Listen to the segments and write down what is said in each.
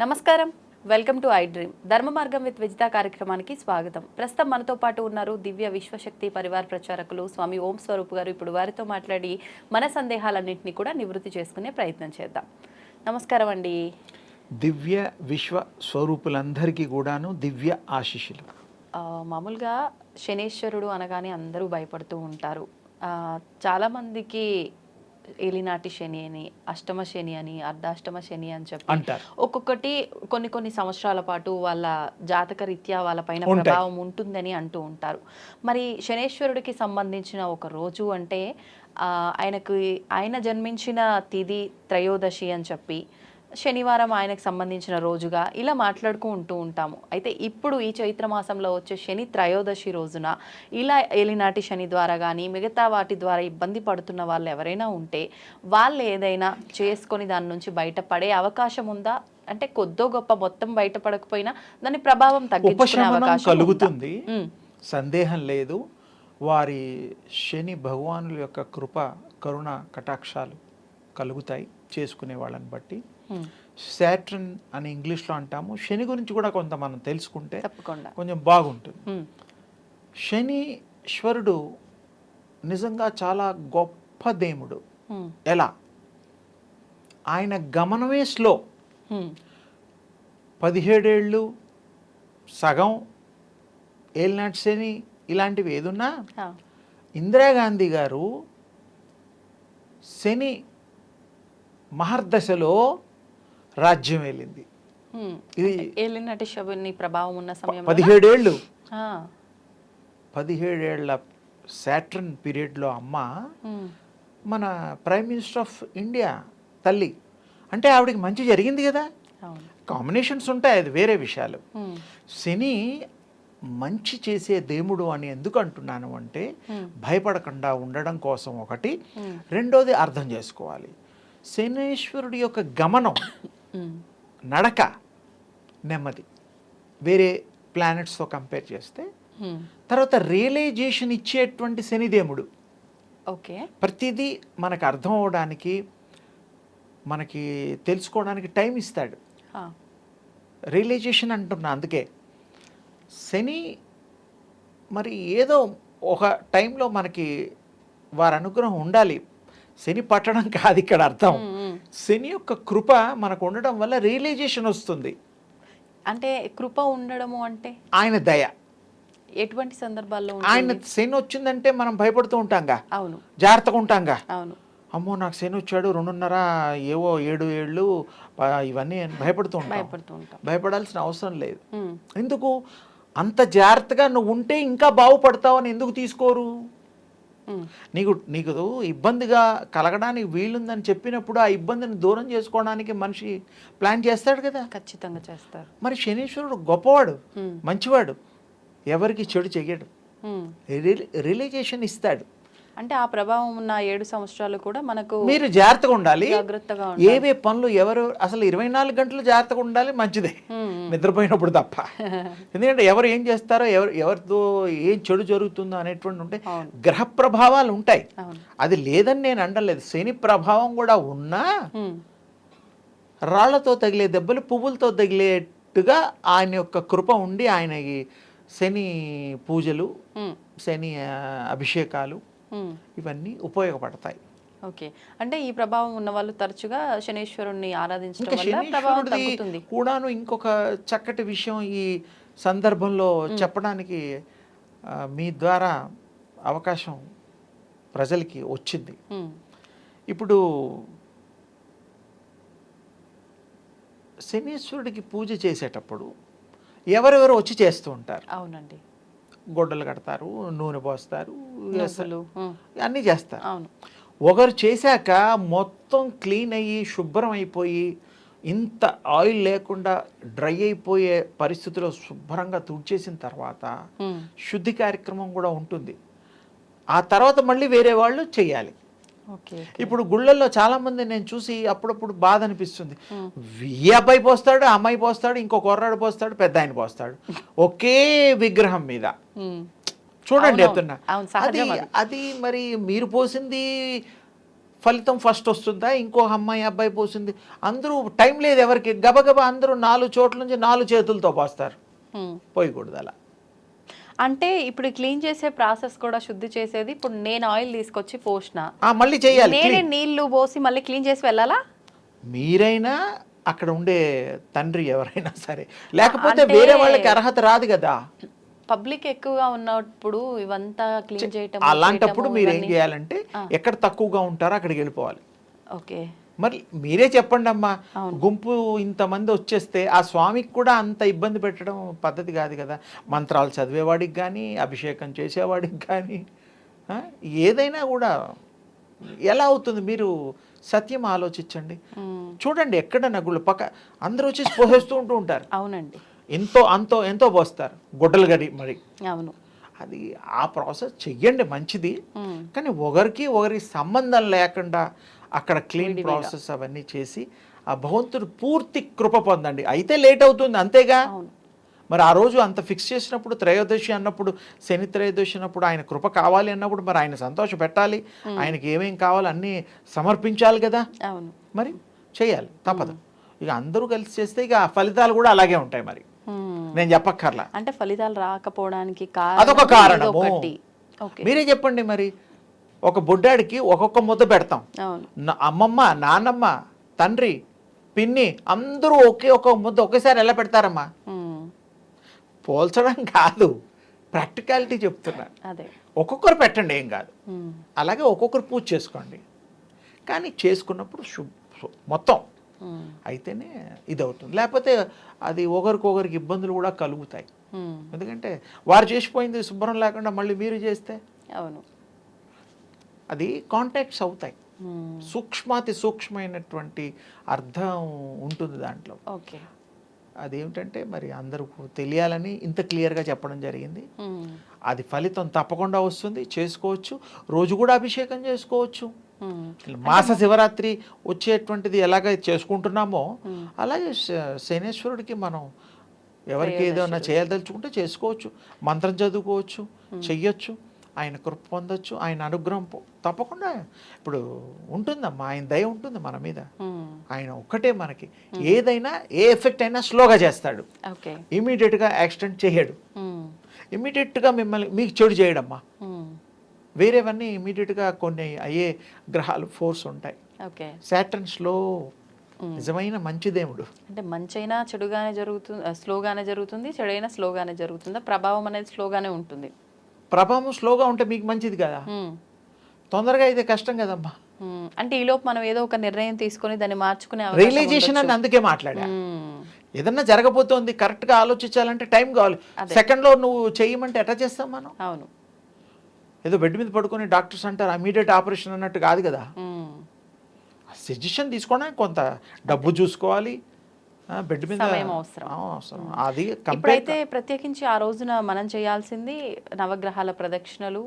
నమస్కారం, welcome to I dream. ధర్మ మార్గం విత్ విజిత కార్యక్రమానికి స్వాగతం. ప్రస్తుతం మనతో పాటు ఉన్నారు దివ్య విశ్వశక్తి పరివార్ ప్రచారకులు స్వామి ఓం స్వరూప్ గారు. ఇప్పుడు వారితో మాట్లాడి మన సందేహాలన్నింటినీ కూడా నివృత్తి చేసుకునే ప్రయత్నం చేద్దాం. నమస్కారం అండి. దివ్య విశ్వ స్వరూపులందరికీ కూడాను దివ్య ఆశీస్సులు. మామూలుగా శనేశ్వరుడు అనగానే అందరూ భయపడుతూ ఉంటారు. చాలామందికి ఏలినాటి శని అని, అష్టమ శని అని, అర్ధాష్టమ శని అని చెప్పి అంటారు. ఒక్కొక్కటి కొన్ని సంవత్సరాల పాటు వాళ్ళ జాతక రీత్యా వాళ్ళ పైన ప్రభావం ఉంటుందని అంటూ ఉంటారు. మరి శనేశ్వరుడికి సంబంధించిన ఒక రోజు అంటే ఆయన జన్మించిన తిథి త్రయోదశి అని చెప్పి శనివారం ఆయనకు సంబంధించిన రోజుగా ఇలా ఉంటూ ఉంటాము. అయితే ఇప్పుడు ఈ చైత్ర మాసంలో వచ్చే శని త్రయోదశి రోజున ఇలా ఏలినాటి శని ద్వారా కానీ మిగతా వాటి ద్వారా ఇబ్బంది పడుతున్న వాళ్ళు ఎవరైనా ఉంటే వాళ్ళు ఏదైనా చేసుకొని దాని నుంచి బయటపడే అవకాశం ఉందా? అంటే కొద్దో గొప్ప మొత్తం బయటపడకపోయినా దాని ప్రభావం తగ్గించుకునే అవకాశం కలుగుతుంది, సందేహం లేదు. వారి శని భగవానుల యొక్క కృప కరుణ కటాక్షాలు కలుగుతాయి చేసుకునే వాళ్ళని బట్టి. సాటర్న్ అని ఇంగ్లీష్లో అంటాము. శని గురించి కూడా కొంత మనం తెలుసుకుంటే కొంచెం బాగుంటుంది. శనీశ్వరుడు నిజంగా చాలా గొప్ప దేవుడు. ఎలా? ఆయన గమనమే స్లో. 17 ఏళ్ళు సగం ఏలినాటి శని ఇలాంటివి ఏదున్నా ఇందిరాగాంధీ గారు శని మహర్దశలో రాజ్యం వెళ్ళింది. ఇది ఏలినాటి శని ప్రభావం ఉన్న సమయంలో 17 ఏళ్ళు 17 ఏళ్ల సాటర్న్ పీరియడ్లో అమ్మ మన ప్రైమ్ మినిస్టర్ ఆఫ్ ఇండియా తల్లి అంటే ఆవిడకి మంచి జరిగింది కదా. కాంబినేషన్స్ ఉంటాయి, అది వేరే విషయాలు. శని మంచి చేసే దేవుడు అని ఎందుకు అంటున్నాను అంటే భయపడకుండా ఉండడం కోసం ఒకటి. రెండోది అర్థం చేసుకోవాలి, శనీశ్వరుడి యొక్క గమనం నడక నెమ్మది వేరే ప్లానెట్స్తో కంపేర్ చేస్తే. తర్వాత రియలైజేషన్ ఇచ్చేటువంటి శనిదేవుడు. ఓకే, ప్రతిదీ మనకు అర్థం అవడానికి మనకి తెలుసుకోవడానికి టైం ఇస్తాడు. రియలైజేషన్ అంటున్నా. అందుకే శని మరి ఏదో ఒక టైంలో మనకి వారి అనుగ్రహం ఉండాలి. శని పట్టడం కాదు ఇక్కడ అర్థం. శని యొక్క కృప మనకు ఉండడం వల్ల రియలైజేషన్ వస్తుంది. అంటే కృప ఉండడము అంటే ఆయన దయ. ఎటువంటి సందర్భాల్లో ఆయన శని వచ్చిందంటే మనం భయపడుతూ ఉంటాంగా, అవును, జాగ్రత్తగా ఉంటాంగా. అవును, అమ్మో నాకు శని వచ్చాడు 2.5 ఏవో 7 ఏళ్ళు ఇవన్నీ భయపడుతూ ఉంటాం. భయపడాల్సిన అవసరం లేదు. ఎందుకు? అంత జాగ్రత్తగా నువ్వు ఉంటే ఇంకా బాగుపడతావు అని ఎందుకు తీసుకోరు? నీకు ఇబ్బందిగా కలగడానికి వీలుందని చెప్పినప్పుడు ఆ ఇబ్బందిని దూరం చేసుకోవడానికి మనిషి ప్లాన్ చేస్తాడు కదా. ఖచ్చితంగా చేస్తారు. మరి శనీశ్వరుడు గొప్పవాడు, మంచివాడు, ఎవరికి చెడు చెయ్యడు, రియలైజేషన్ ఇస్తాడు. అంటే ఆ ప్రభావం ఉన్న 7 సంవత్సరాలు కూడా మనకు మీరు జాగ్రత్తగా ఉండాలి. జాగ్రత్తగా ఏవే పనులు అసలు 24 గంటలు జాగ్రత్తగా ఉండాలి, మంచిదే, నిద్రపోయినప్పుడు తప్ప. ఎందుకంటే ఎవరు ఏం చేస్తారో ఎవరితో ఏం చెడు జరుగుతుందో అనేటువంటి ఉంటే గ్రహ ప్రభావాలు ఉంటాయి. అది లేదని నేను అనలేదు. శని ప్రభావం కూడా ఉన్నా రాళ్లతో తగిలే దెబ్బలు పువ్వులతో తగిలేట్టుగా ఆయన యొక్క కృప ఉండి ఆయనకి శని పూజలు, శని అభిషేకాలు ఇవన్నీ ఉపయోగపడతాయి. ఓకే, అంటే ఈ ప్రభావం ఉన్న వాళ్ళు తరచుగా శనీశ్వరుణ్ణి ఆరాధించడం వల్ల ప్రభావం తగ్గుతుంది. కూడాను ఇంకొక చక్కటి విషయం ఈ సందర్భంలో చెప్పడానికి మీ ద్వారా అవకాశం ప్రజలకి వచ్చింది. ఇప్పుడు శనీశ్వరుడికి పూజ చేసేటప్పుడు ఎవరెవరు వచ్చి చేస్తూ ఉంటారు. అవునండి, గొడ్డలు కడతారు, నూనె పోస్తారు, అన్నీ చేస్తారు. అవును. ఒకరు చేశాక మొత్తం క్లీన్ అయ్యి శుభ్రం అయిపోయి ఇంత ఆయిల్ లేకుండా డ్రై అయిపోయే పరిస్థితిలో శుభ్రంగా తుడిచేసిన తర్వాత శుద్ధి కార్యక్రమం కూడా ఉంటుంది. ఆ తర్వాత మళ్ళీ వేరే వాళ్ళు చెయ్యాలి. ఇప్పుడు గుళ్ళల్లో చాలా మంది నేను చూసి అప్పుడప్పుడు బాధ అనిపిస్తుంది. ఈ అబ్బాయి పోస్తాడు, అమ్మాయి పోస్తాడు, ఇంకో కుర్రాడు పోస్తాడు, పెద్ద ఆయన పోస్తాడు ఒకే విగ్రహం మీద. చూడండి చెప్తున్నా, అది మరి మీరు పోసింది ఫలితం ఫస్ట్ వస్తుందా, ఇంకో అమ్మాయి అబ్బాయి పోసింది, అందరూ టైం లేదు ఎవరికి, గబగబా అందరూ 4 చోట్ల నుంచి 4 చేతులతో పోస్తారు, పోయకూడదు అలా. అంటే ఇప్పుడు క్లీన్ చేసే ప్రాసెస్ కూడా శుద్ధి చేసేది ఇప్పుడు నేను ఆయిల్ తీసుకొచ్చి పోసిన మళ్ళీ చేయాలి, నేనే నీళ్లు పోసి మళ్ళీ క్లీన్ చేసి వెళ్ళాలా? మీరైనా అక్కడ ఉండే తండ్రి ఎవరైనా సరే, లేకపోతే వేరే వాళ్ళకి అర్హత రాదు కదా. పబ్లిక్ ఎక్కువగా ఉన్నప్పుడు ఇవంతా క్లీన్ చేయటం, అలాంటప్పుడు మీరు ఏం చేయాలంటే ఎక్కడ తక్కువగా ఉంటారో అక్కడికి వెళ్ళిపోవాలి. ఓకే, మరి మీరే చెప్పండి అమ్మా, గుంపు ఇంతమంది వచ్చేస్తే ఆ స్వామికి కూడా అంత ఇబ్బంది పెట్టడం పద్ధతి కాదు కదా. మంత్రాలు చదివేవాడికి కానీ, అభిషేకం చేసేవాడికి కానీ, ఏదైనా కూడా ఎలా అవుతుంది? మీరు సత్యం ఆలోచించండి, చూడండి ఎక్కడ నగుళ్ళు పక్క అందరూ వచ్చి పోసేస్తూ ఉంటారు. అవునండి, ఎంతో పోస్తారు గుడ్డలు గడి మరి. అవును, అది ఆ ప్రాసెస్ చెయ్యండి, మంచిది. కానీ ఒకరికి సంబంధం లేకుండా అక్కడ క్లీన్ ప్రాసెస్ అవన్నీ చేసి ఆ భగవంతుడు పూర్తి కృప పొందండి. అయితే లేట్ అవుతుంది అంతేగా. మరి ఆ రోజు అంత ఫిక్స్ చేసినప్పుడు, త్రయోదశి అన్నప్పుడు, శని త్రయోదశి అన్నప్పుడు ఆయన కృప కావాలి అన్నప్పుడు మరి ఆయన సంతోష పెట్టాలి, ఆయనకి ఏమేం కావాలో అన్నీ సమర్పించాలి కదా. మరి చేయాలి, తప్పదు. ఇక అందరూ కలిసి చేస్తే ఇక ఫలితాలు కూడా అలాగే ఉంటాయి. మరి నేను చెప్పక్కర్లా, అంటే ఫలితాలు రాకపోవడానికి అదొక కారణము. మీరే చెప్పండి, మరి ఒక బుడ్డాడికి ఒక్కొక్క ముద్ద పెడతాం, అమ్మమ్మ, నాన్నమ్మ, తండ్రి, పిన్ని అందరూ ఒక ముద్ద ఒకేసారి ఎలా పెడతారమ్మా? పోల్చడం కాదు, ప్రాక్టికాలిటీ చెప్తున్నా. ఒక్కొక్కరు పెట్టండి, ఏం కాదు. అలాగే ఒక్కొక్కరు పూజ చేసుకోండి, కానీ చేసుకున్నప్పుడు మొత్తం అయితేనే ఇది అవుతుంది. లేకపోతే అది ఒకరికొకరికి ఇబ్బందులు కూడా కలుగుతాయి. ఎందుకంటే వారు చేసిపోయింది శుభ్రం లేకుండా మళ్ళీ మీరు చేస్తే అవును అది కాంటాక్ట్స్ అవుతాయి. సూక్ష్మాతి సూక్ష్మమైనటువంటి అర్థం ఉంటుంది దాంట్లో. ఓకే, అదేమిటంటే మరి అందరికీ తెలియాలని ఇంత క్లియర్గా చెప్పడం జరిగింది. అది ఫలితం తప్పకుండా వస్తుంది, చేసుకోవచ్చు. రోజు కూడా అభిషేకం చేసుకోవచ్చు. మాస శివరాత్రి వచ్చేటువంటిది ఎలాగ చేసుకుంటున్నామో అలాగే శనేశ్వరుడికి మనం ఎవరికి ఏదైనా చేయదలుచుకుంటే చేసుకోవచ్చు, మంత్రం చదువుకోవచ్చు, చెయ్యొచ్చు, ఆయన కృప పొందొచ్చు, ఆయన అనుగ్రహం తప్పకుండా ఇప్పుడు ఉంటుందమ్మా. ఆయన దయ ఉంటుంది మన మీద. ఆయన ఒక్కటే మనకి ఏదైనా ఏ ఎఫెక్ట్ అయినా స్లోగా చేస్తాడు, ఇమీడియట్గా యాక్సిడెంట్ చేయడు, ఇమీడియట్గా మీకు చెడు చేయడమ్మా. వేరేవన్నీ ఇమీడియట్గా కొన్ని అయ్యే గ్రహాలు ఫోర్స్ ఉంటాయి. సాటర్న్ స్లో, నిజమైన మంచి దేవుడు. అంటే మంచైనా చెడుగానే జరుగుతుంది, స్లోగానే జరుగుతుంది, చెడైనా స్లోగానే జరుగుతుందా? ప్రభావం అనేది స్లోగానే ఉంటుంది. ప్రభావం స్లోగా ఉంటే మీకు మంచిది కదా, తొందరగా అయితే కష్టం కదమ్మా. అంటే ఈలోపు మనం ఏదో ఒక నిర్ణయం తీసుకొని దాన్ని మార్చుకునే రియలైజేషన్ అని అందుకే మాట్లాడా. ఏదన్నా జరగబోతోంది కరెక్ట్గా ఆలోచించాలంటే టైం కావాలి. సెకండ్లో నువ్వు చేయమంటే ఎట్లా చేస్తాం మనం? అవును, ఏదో బెడ్ మీద పడుకొని డాక్టర్స్ అంటారు ఇమీడియట్ ఆపరేషన్ అన్నట్టు కాదు కదా. సజెషన్ తీసుకోవడానికి కొంత డబ్బు చూసుకోవాలి, బెడ్ మీద అవసరం. అది ఇప్పుడైతే ప్రత్యేకించి ఆ రోజున మనం చేయాల్సింది నవగ్రహాల ప్రదక్షిణలు.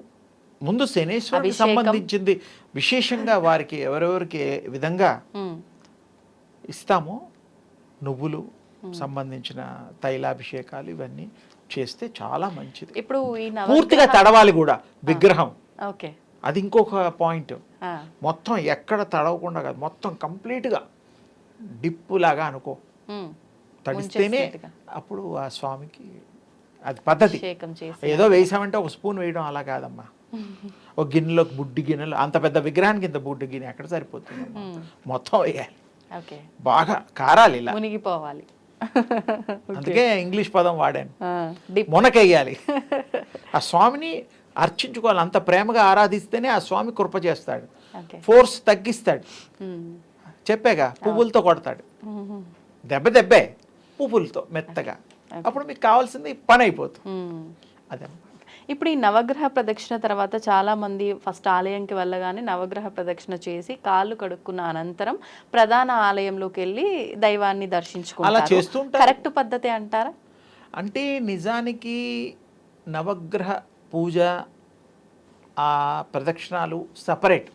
ముందు శనేశ్వరుడికి సంబంధించింది విశేషంగా వారికి ఎవరెవరికి విధంగా ఇస్తామో నువ్వులు సంబంధించిన తైలాభిషేకాలు ఇవన్నీ చేస్తే చాలా మంచిది. ఇప్పుడు పూర్తిగా తడవాలి కూడా విగ్రహం. ఓకే, అది ఇంకొక పాయింట్. మొత్తం ఎక్కడ తడవకుండా కాదు, మొత్తం కంప్లీట్గా డిప్పు లాగా అనుకో, తడిస్తేనే అప్పుడు ఆ స్వామికి అది పద్ధతి. ఏదో వేసామంటే ఒక స్పూన్ వేయడం అలా కాదమ్మా. ఒక గిన్నెలోకి బుడ్డి గిన్నెలు, అంత పెద్ద విగ్రహానికి ఇంత బుడ్డి గిన్నె ఎక్కడ సరిపోతుంది, మొత్తం వేయాలి, బాగా కారాలి, ఇలా మునిగిపోవాలి. అందుకే ఇంగ్లీష్ పదం వాడాను, మునకెయ్యాలి. ఆ స్వామిని అర్చించుకోవాలి, అంత ప్రేమగా ఆరాధిస్తేనే ఆ స్వామి కృప చేస్తాడు, ఫోర్స్ తగ్గిస్తాడు. చెప్పాగా, పువ్వులతో కొడతాడు, దెబ్బే పువ్వులతో మెత్తగా, అప్పుడు మీకు కావాల్సింది పని అయిపోతుంది. అదే ఇప్పుడు ఈ నవగ్రహ ప్రదక్షిణ తర్వాత చాలా మంది ఫస్ట్ ఆలయంకి వెళ్ళగానే నవగ్రహ ప్రదక్షిణ చేసి కాళ్ళు కడుక్కున్న అనంతరం ప్రధాన ఆలయంలోకి వెళ్ళి దైవాన్ని దర్శించుకుంటారు. కరెక్ట్ పద్ధతి అంటారా? అంటే నిజానికి నవగ్రహ పూజ ఆ ప్రదక్షిణాలు సపరేట్,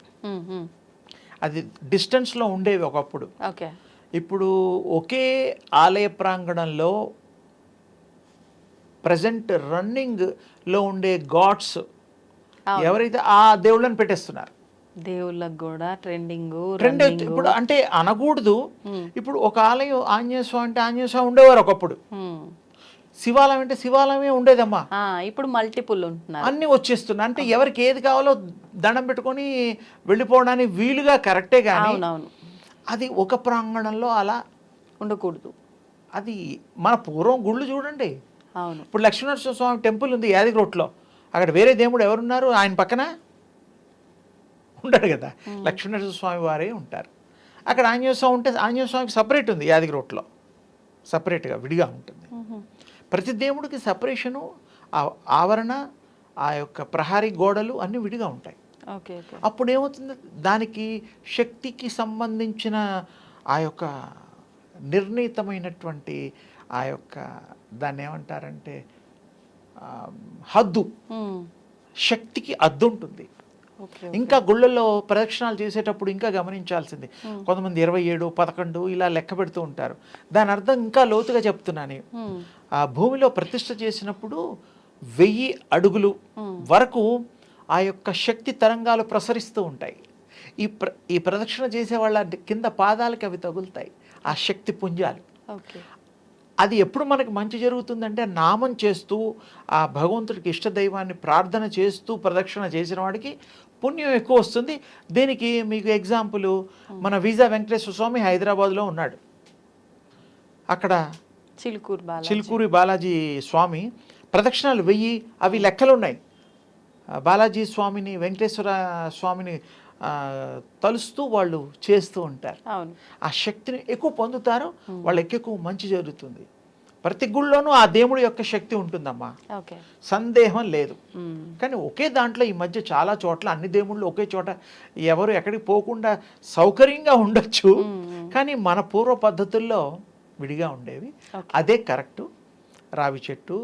అది డిస్టెన్స్లో ఉండేవి ఒకప్పుడు. ఓకే, ఇప్పుడు ఒకే ఆలయ ప్రాంగణంలో ప్రజెంట్ రన్నింగ్లో ఉండే గాడ్స్ ఎవరైతే ఆ దేవుళ్ళని పెట్టేస్తున్నారు. దేవుళ్ళకి కూడా ట్రెండింగ్ ట్రెండ్ ఇప్పుడు అంటే అనకూడదు. ఇప్పుడు ఒక ఆలయం ఆంజనేయ స్వామి అంటే ఆంజనేయ స్వామి ఉండేవారు ఒకప్పుడు, శివాలయం అంటే శివాలయమే ఉండేదమ్మా. ఇప్పుడు మల్టిపుల్ ఉంటున్నారు, అన్నీ వచ్చేస్తున్నాయి. అంటే ఎవరికి ఏది కావాలో దండం పెట్టుకొని వెళ్ళిపోవడానికి వీలుగా కరెక్టే, కానీ అవునవును అది ఒక ప్రాంగణంలో అలా ఉండకూడదు. అది మన పూర్వం గుళ్ళు చూడండి. అవును, ఇప్పుడు లక్ష్మీనరసింహ స్వామి టెంపుల్ ఉంది యాదగిరిగుట్టలో, అక్కడ వేరే దేవుడు ఎవరున్నారు ఆయన పక్కన ఉంటాడు కదా, లక్ష్మీనరసింహ స్వామి వారే ఉంటారు. అక్కడ ఆంజనేయ స్వామి ఉంటే ఆంజనేయ స్వామికి సపరేట్ ఉంది యాదగిరిగుట్టలో, సపరేట్గా విడిగా ఉంటుంది. ప్రతి దేవుడికి సపరేషను, ఆవరణ, ఆ యొక్క ప్రహారీ గోడలు అన్నీ విడిగా ఉంటాయి. Okay okay. అప్పుడు ఏమవుతుంది, దానికి శక్తికి సంబంధించిన ఆ యొక్క నిర్ణీతమైనటువంటి ఆ యొక్క దాన్ని ఏమంటారంటే హద్దు, శక్తికి హద్దు ఉంటుంది. ఇంకా గుళ్ళల్లో ప్రదక్షిణాలు చేసేటప్పుడు ఇంకా గమనించాల్సింది, కొంతమంది 27, 11 ఇలా లెక్క పెడుతూ ఉంటారు. దాని అర్థం ఇంకా లోతుగా చెప్తున్నాను. ఆ భూమిలో ప్రతిష్ఠ చేసినప్పుడు 1000 అడుగులు వరకు ఆ యొక్క శక్తి తరంగాలు ప్రసరిస్తూ ఉంటాయి. ఈ ప్రదక్షిణ చేసే వాళ్ళ కింద పాదాలకి అవి తగులుతాయి, ఆ శక్తి పుంజాలు. అది ఎప్పుడు మనకి మంచి జరుగుతుందంటే నామం చేస్తూ ఆ భగవంతుడికి ఇష్టదైవాన్ని ప్రార్థన చేస్తూ ప్రదక్షిణ చేసిన వాడికి పుణ్యం ఎక్కువ వస్తుంది. దీనికి మీకు ఎగ్జాంపుల్, మన వీజా వెంకటేశ్వర స్వామి హైదరాబాద్లో ఉన్నాడు. అక్కడ చిలుకూరి బాలాజీ స్వామి ప్రదక్షిణాలు 1000 అవి లెక్కలు ఉన్నాయి. బాలాజీ స్వామిని, వెంకటేశ్వర స్వామిని తలుస్తూ వాళ్ళు చేస్తూ ఉంటారు. ఆ శక్తిని ఎక్కువ పొందుతారు, వాళ్ళకి ఎక్కువ మంచి జరుగుతుంది. ప్రతి గుళ్ళోనూ ఆ దేవుడి యొక్క శక్తి ఉంటుందమ్మా, సందేహం లేదు. కానీ ఒకే దాంట్లో ఈ మధ్య చాలా చోట్ల అన్ని దేవుళ్ళు ఒకే చోట ఎవరు ఎక్కడికి పోకుండా సౌకర్యంగా ఉండొచ్చు, కానీ మన పూర్వ పద్ధతుల్లో విడిగా ఉండేవి. అదే కరెక్టు. రావి చెట్టు,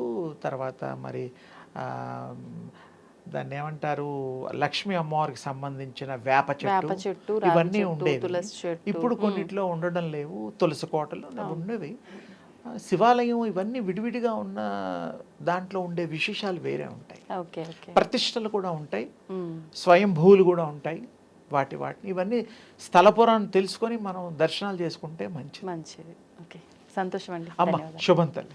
తర్వాత మరి దాన్ని ఏమంటారు, లక్ష్మీ అమ్మవారికి సంబంధించిన వేప చెట్టు, ఇవన్నీ ఉండేవి. ఇప్పుడు కొన్నిట్లో ఉండడం లేవు, తులసి కోటలు ఉండేవి. శివాలయం ఇవన్నీ విడివిడిగా ఉన్న దాంట్లో ఉండే విశేషాలు వేరే ఉంటాయి. ప్రతిష్టలు కూడా ఉంటాయి, స్వయంభూలు కూడా ఉంటాయి. వాటిని ఇవన్నీ స్థల పురాణం తెలుసుకొని మనం దర్శనాలు చేసుకుంటే మంచిది. సంతోషం అండి. అమ్మ శుభం తల్లి.